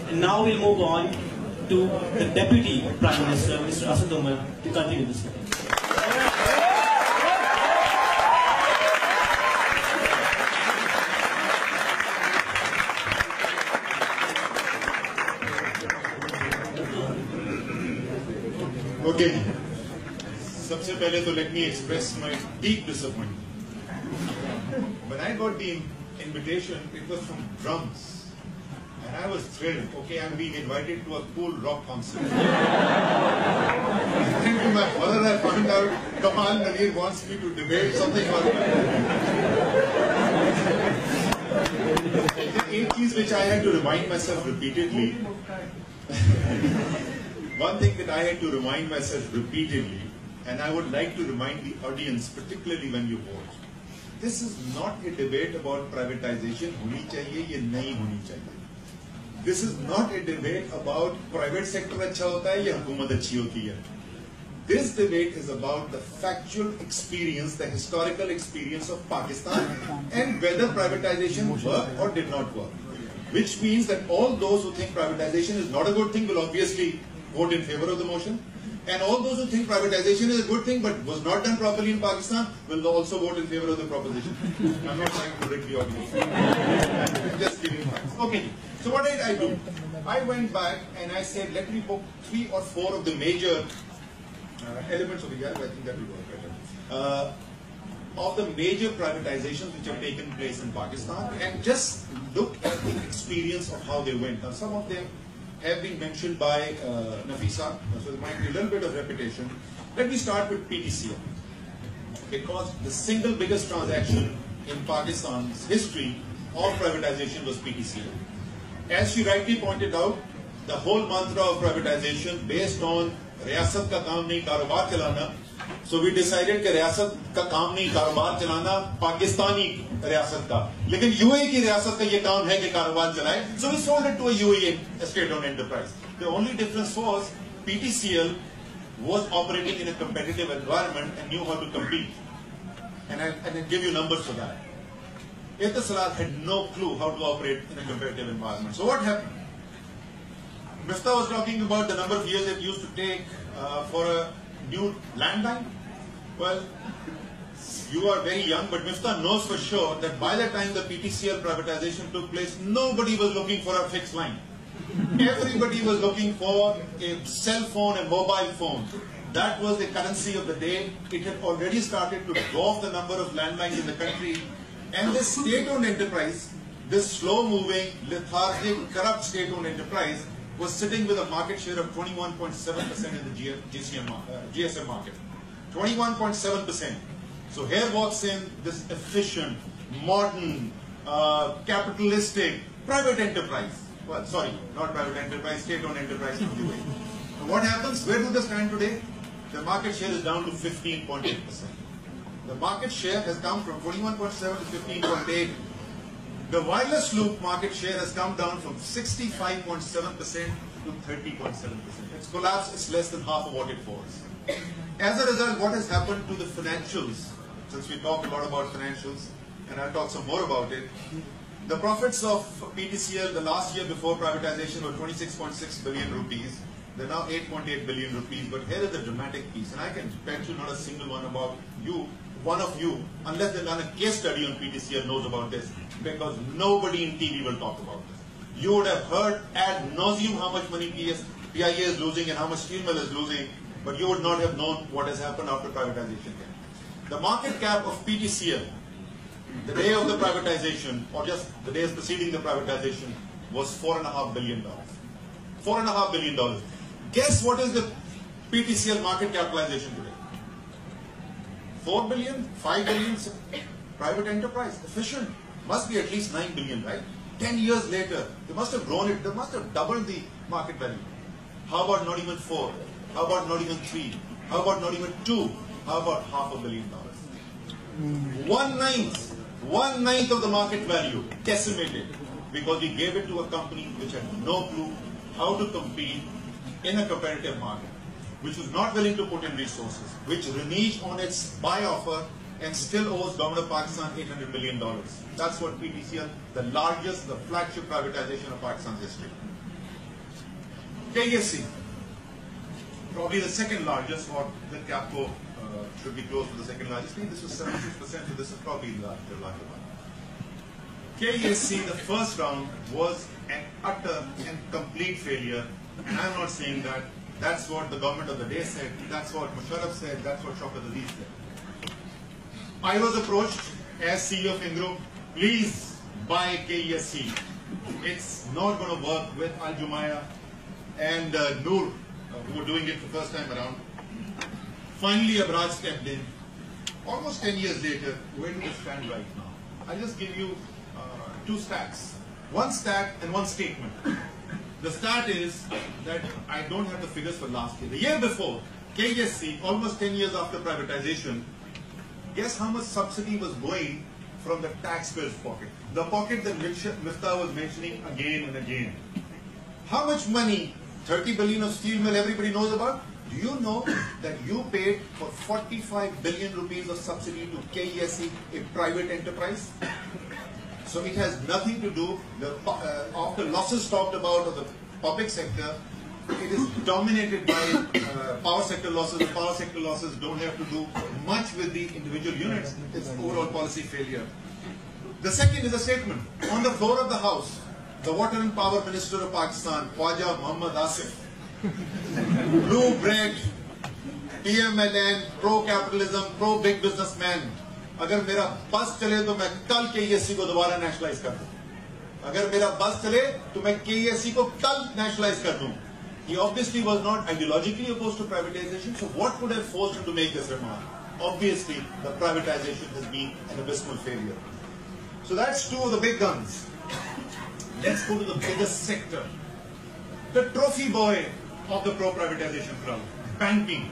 And now we'll move on to the Deputy Prime Minister, Mr. Asad Umar, to continue this debate. Okay. सबसे पहले तो let me express my deep disappointment. When I got the invitation, it was from drums. And I was thrilled. Okay, I'm being invited to a cool rock concert. And to my mother, I found out Kamal Nadir wants me to debate something about that. The 80s, which I had to remind myself repeatedly. One thing that I had to remind myself repeatedly, and I would like to remind the audience, particularly when you vote, this is not a debate about privatization, honi chahiye, ye nahi honi chahiye. This is not a debate about private sector अच्छा होता है या हुकूमत अच्छी होती है. This debate is about the factual experience, the historical experience of Pakistan and whether privatization worked or did not work. Which means that all those who think privatization is not a good thing will obviously vote in favor of the motion. And all those who think privatization is a good thing but was not done properly in Pakistan will also vote in favor of the proposition. I'm not trying to trick the audience. I'm just giving facts. Okay. So what did I do? I went back and I said, let me book 3 or 4 of the major elements of the year. I think that will work better. Of the major privatizations which have taken place in Pakistan and just look at the experience of how they went. Now some of them have been mentioned by Nafisa, so there might be a little bit of repetition. Let me start with PTCL, because the single biggest transaction in Pakistan's history of privatization was PTCL. As she rightly pointed out, the whole mantra of privatization based on रियासत का काम नहीं कारोबार चलाना, so we decided कि रियासत का काम नहीं कारोबार चलाना पाकिस्तानी रियासत का, लेकिन यूएई की रियासत का ये काम है कि कारोबार चलाए, so we sold it to a UAE state-owned enterprise. The only difference was PTCL was operating in a competitive environment and knew how to compete, and I give you numbers for that. Etisalat had no clue how to operate in a competitive environment. So what happened? Mr. was talking about the number of years it used to take for a new landline. Well, you are very young, but Mr. knows for sure that by the time the PTCL privatization took place, nobody was looking for a fixed line. Everybody was looking for a cell phone, a mobile phone. That was the currency of the day. It had already started to dwarf the number of landlines in the country. And this state-owned enterprise, this slow-moving, lethargic, corrupt state-owned enterprise, was sitting with a market share of 21.7% in the GSM market. 21.7%. So here walks in this efficient, modern, capitalistic, private enterprise. Well, sorry, not private enterprise, state-owned enterprise from UAE. And what happens? Where do they stand today? The market share is down to 15.8%. The market share has come from 21.7 to 15.8. The wireless loop market share has come down from 65.7% to 30.7%. It's collapsed, it's less than half of what it was. As a result, what has happened to the financials, since we talked a lot about financials, and I'll talk some more about it, the profits of PTCL the last year before privatization were 26.6 billion rupees. They're now 8.8 billion rupees, but here is the dramatic piece, and I can bet you not a single one of you, unless they've done a case study on PTCL, knows about this, because nobody in TV will talk about this. You would have heard ad nauseum how much money PIA is losing and how much steel mill is losing, but you would not have known what has happened after privatization. The market cap of PTCL, the day of the privatization, or just the days preceding the privatization, was $4.5 billion. $4.5 billion. Guess what is the PTCL market capitalization today? 4 billion, 5 billion, private enterprise, efficient. Must be at least 9 billion, right? 10 years later, they must have grown it, they must have doubled the market value. How about not even 4? How about not even 3? How about not even 2? How about $500 million? 1/9 of the market value decimated because we gave it to a company which had no clue how to compete in a competitive market, which was not willing to put in resources, which reneged on its buy offer and still owes government of Pakistan $800 million. That's what PTCL, the largest, the flagship privatization of Pakistan's history. KSC, probably the second largest, or the Capco should be close to the second largest. This was 76%, so this is probably the larger one. KSC, the first round, was an utter and complete failure, and I'm not saying that. That's what the government of the day said, that's what Musharraf said, that's what Shaukat Aziz said. I was approached as CEO of Ingro, please buy KSC. It's not going to work with Al Jumaia and Noor, who were doing it for the first time around. Finally, Abraj stepped in. Almost 10 years later, where do we stand right now? I'll just give you two stats. One stat and one statement. The stat is that I don't have the figures for last year. The year before, KSC, almost 10 years after privatization, guess how much subsidy was going from the taxpayer's pocket? The pocket that Miftah was mentioning again and again. How much money? 30 billion of steel mill everybody knows about? Do you know that you paid for 45 billion rupees of subsidy to KSC, a private enterprise? So it has nothing to do, after losses talked about of the public sector, it is dominated by power sector losses. The power sector losses don't have to do much with the individual units. It's overall policy failure. The second is a statement. On the floor of the House, the Water and Power Minister of Pakistan, Khwaja Muhammad Asif, blue bread, PMLN, pro-capitalism, pro-big businessman. अगर मेरा बस चले तो मैं कल KSC को दोबारा nationalise कर दूं। अगर मेरा बस चले तो मैं KSC को कल नेशनलाइज कर दूं। He obviously was not ideologically opposed to privatization, so what would have forced him to make this remark? Obviously, the privatization has been an abysmal failure. So that's two of the big guns. Let's go to the biggest sector. The trophy boy of the pro-privatization crowd, banking.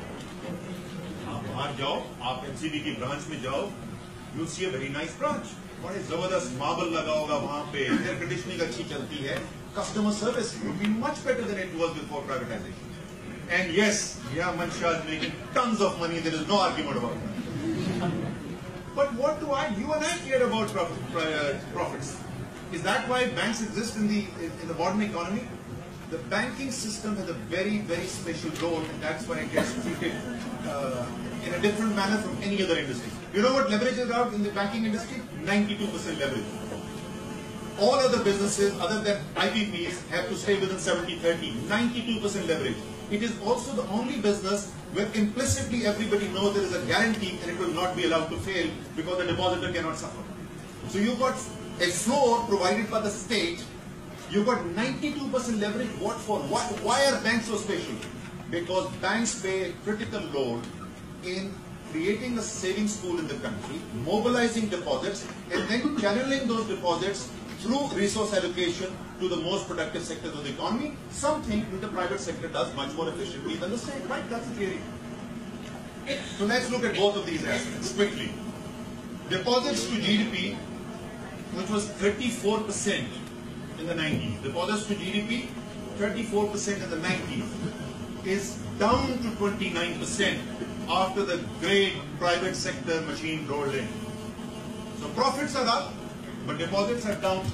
आप बाहर जाओ, आप NCB की branch में जाओ, you'll see a very nice branch. बड़े जबरदस्त marble लगा होगा वहाँ पे, एयर कंडीशनिंग अच्छी चलती है, customer service would be much better than it was before privatization. And yes, yeah, Mansha is making tons of money. There is no argument about that. But what do you and I care about profits? Is that why banks exist in the modern economy? The banking system has a very, very special role, and that's why it gets treated in a different manner from any other industry. You know what leverage is out in the banking industry? 92% leverage. All other businesses other than IPPs have to stay within 70-30, 92% leverage. It is also the only business where implicitly everybody knows there is a guarantee and it will not be allowed to fail because the depositor cannot suffer. So you've got a floor provided by the state, you've got 92% leverage. What for? Why are banks so special? Because banks play a critical role in creating a savings pool in the country, mobilizing deposits, and then channeling those deposits through resource allocation to the most productive sectors of the economy, something that the private sector does much more efficiently than the state, right? That's the theory. So let's look at both of these aspects quickly. Deposits to GDP, which was 34% in the 90s. Deposits to GDP, 34% in the 90s, is down to 29% after the great private sector machine rolled in. So profits are up, but deposits are down.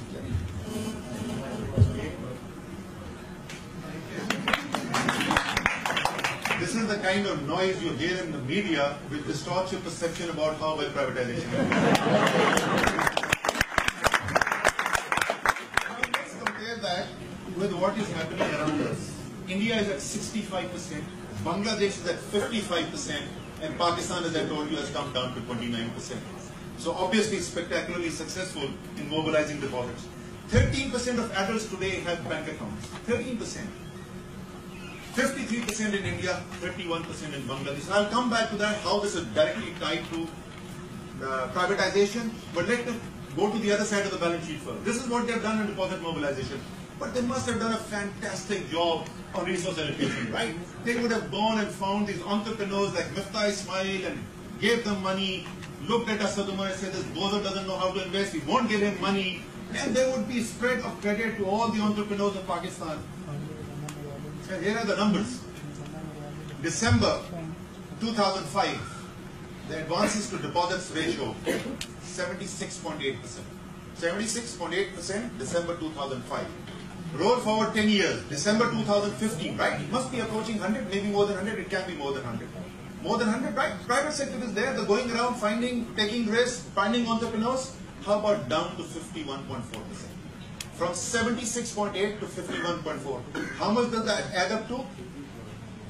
This is the kind of noise you hear in the media which distorts your perception about how well privatization is. Now let's compare that with what is happening around us. India is at 65%, Bangladesh is at 55%, and Pakistan, as I told you, has come down to 29%. So obviously spectacularly successful in mobilizing deposits. 13% of adults today have bank accounts. 13%. 53% in India, 31% in Bangladesh. I'll come back to that, how this is directly tied to privatization. But let's go to the other side of the balance sheet first. This is what they've done in deposit mobilization. But they must have done a fantastic job on resource allocation, right? They would have gone and found these entrepreneurs like Miftah Ismail and gave them money, looked at Asad Umar and said, this bozo doesn't know how to invest, we won't give him money. And there would be spread of credit to all the entrepreneurs of Pakistan. And here are the numbers. December 2005, the advances to deposits ratio, 76.8%. 76.8% December 2005. Roll forward 10 years, December 2015, right? It must be approaching 100, maybe more than 100, it can be more than 100. More than 100, right? Private sector is there, they're going around taking risks, finding entrepreneurs. How about down to 51.4%? From 76.8 to 51.4. How much does that add up to?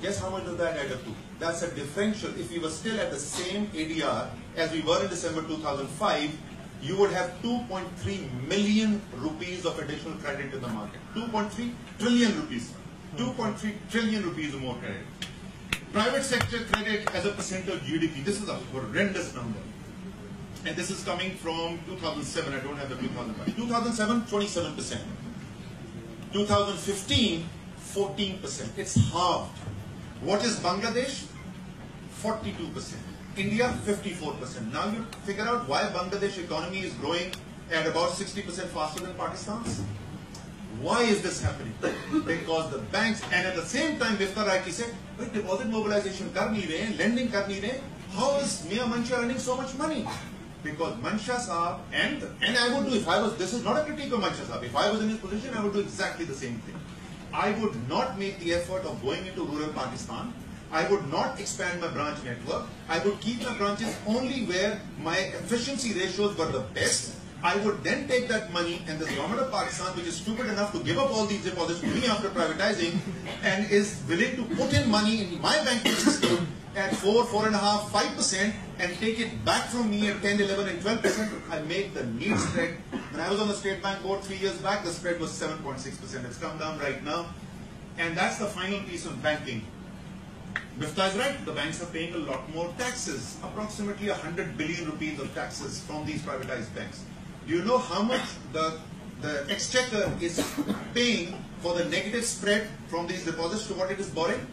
Guess how much does that add up to? That's a differential. If we were still at the same ADR as we were in December 2005, you would have 2.3 million rupees of additional credit in the market. 2.3 trillion rupees. 2.3 trillion rupees or more credit. Private sector credit as a percent of GDP. This is a horrendous number. And this is coming from 2007. I don't have the 2005. 2007, 27%. 2015, 14%. It's halved. What is Bangladesh? 42%. India, 54%. Now you figure out why Bangladesh economy is growing at about 60% faster than Pakistan's. Why is this happening? Because the banks, and at the same time, Mifta rightly said, wait, deposit mobilization kar nahi rahe, lending kar nahi rahe. How is Mia Mancha earning so much money? Because Mancha Saab, and I would do, if I was, this is not a critique of Mancha Saab, if I was in his position, I would do exactly the same thing. I would not make the effort of going into rural Pakistan. I would not expand my branch network. I would keep my branches only where my efficiency ratios were the best. I would then take that money, and the government of Pakistan, which is stupid enough to give up all these deposits to me after privatizing, and is willing to put in money in my banking system at 4, 4.5%, 5%, and take it back from me at 10, 11, and 12%, I make the need spread. When I was on the State Bank board 3 years back, the spread was 7.6%. It's come down right now. And that's the final piece on banking. Mifta is right, the banks are paying a lot more taxes, approximately 100 billion rupees of taxes from these privatized banks. Do you know how much the exchequer is paying for the negative spread from these deposits to what it is borrowing?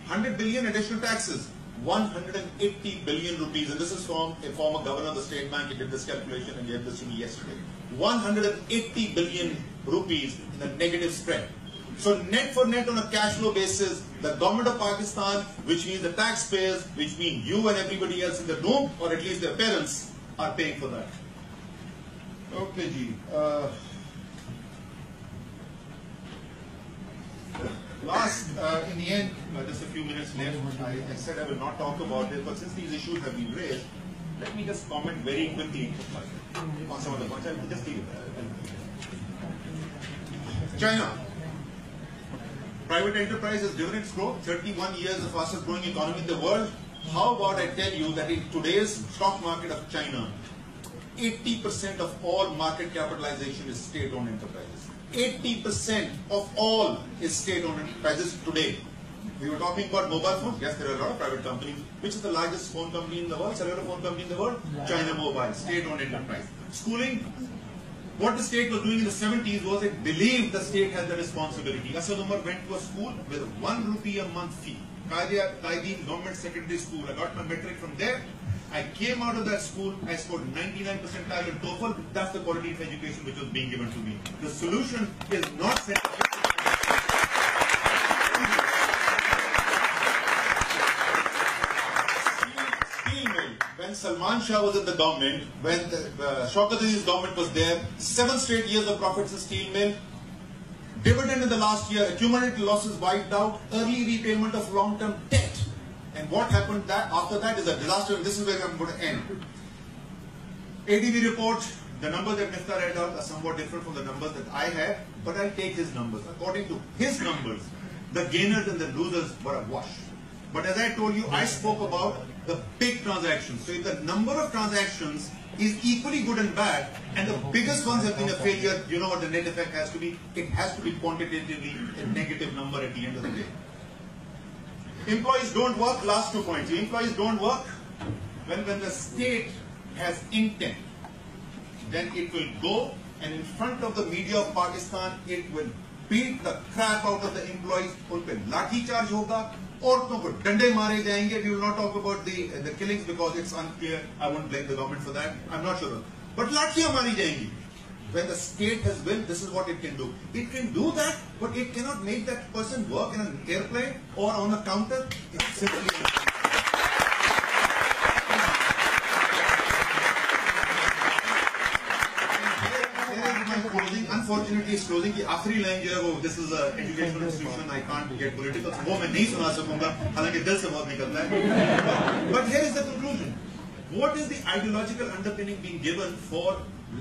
100 billion additional taxes, 180 billion rupees, and this is from a former governor of the State Bank. He did this calculation and gave this to me yesterday. 180 billion rupees in the negative spread. So net for net on a cash flow basis, the government of Pakistan, which means the taxpayers, which means you and everybody else in the room, or at least their parents, are paying for that. Okay, Ji. Last, in the end, just a few minutes left. I said I will not talk about this, but since these issues have been raised, let me just comment very quickly on some of the points. I will just leave it. China. Private enterprise has driven its growth. 31 years, the fastest growing economy in the world. How about I tell you that in today's stock market of China, 80% of all market capitalization is state-owned enterprises. 80% of all is state-owned enterprises today. We were talking about mobile phones. Yes, there are a lot of private companies. Which is the largest phone company in the world, cellular phone company in the world? China Mobile, state-owned enterprise. Schooling, what the state was doing in the 70s was it believed the state had the responsibility. Asad Umar went to a school with ₹1 a month fee. Qaideen Government Secondary School. I got my metric from there. I came out of that school, I scored 99 percentile in TOEFL. That's the quality of education which was being given to me. The solution is not set up. Steel mill. When Salman Shah was in the government, when Shaukat Aziz's government was there, 7 straight years of profits in steel mill. Dividend in the last year, accumulated losses wiped out, early repayment of long-term debt. And what happened after that is a disaster, and this is where I'm going to end. ADB report, the numbers that Mifta read out are somewhat different from the numbers that I had, but I'll take his numbers. According to his numbers, the gainers and the losers were a wash. But as I told you, I spoke about the big transactions. So if the number of transactions is equally good and bad, and the biggest ones have been a failure, you know what the net effect has to be? It has to be quantitatively a negative number at the end of the day. Employees don't work, last 2 points. Employees don't work when the state has intent, then it will go and in front of the media of Pakistan, it will beat the crap out of the employees. Unpe lathi charge hoga, aurton ko dande mare jayenge. We will not talk about the killings because it's unclear. I won't blame the government for that. I'm not sure. But lathiyan mari jayengi. When the state has will, this is what it can do. It can do that, but it cannot make that person work in an airplane or on a counter. It's simply my closing. Unfortunately is closing की आखिरी line जो है वो this is educational institution I can't get political, वो मैं नहीं सुना सकूंगा, हालांकि दिल से बहुत निकलता है. But here is the conclusion. What is the ideological underpinning being given for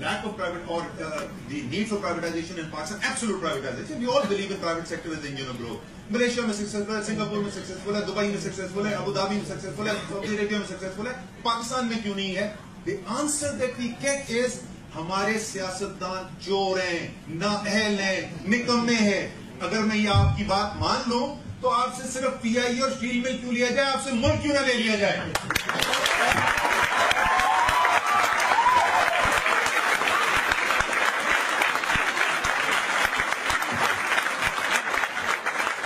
lack of private or the need for privatization in Pakistan? Absolute privatization. We all believe in private sector as the engine of growth. Malaysia में successful है, Singapore में successful है, Dubai में successful है, Abu Dhabi में successful है, Saudi Arabia में successful है. पाकिस्तान में क्यों नहीं है? The answer that we get is हमारे सियासतदान चोर हैं, नाअहल हैं, निकम्मे हैं. अगर मैं ये आपकी बात मान लूं तो आपसे सिर्फ पीआई और स्टील मिल क्यों लिया जाए, आपसे मुल्क क्यों ना ले लिया जाए.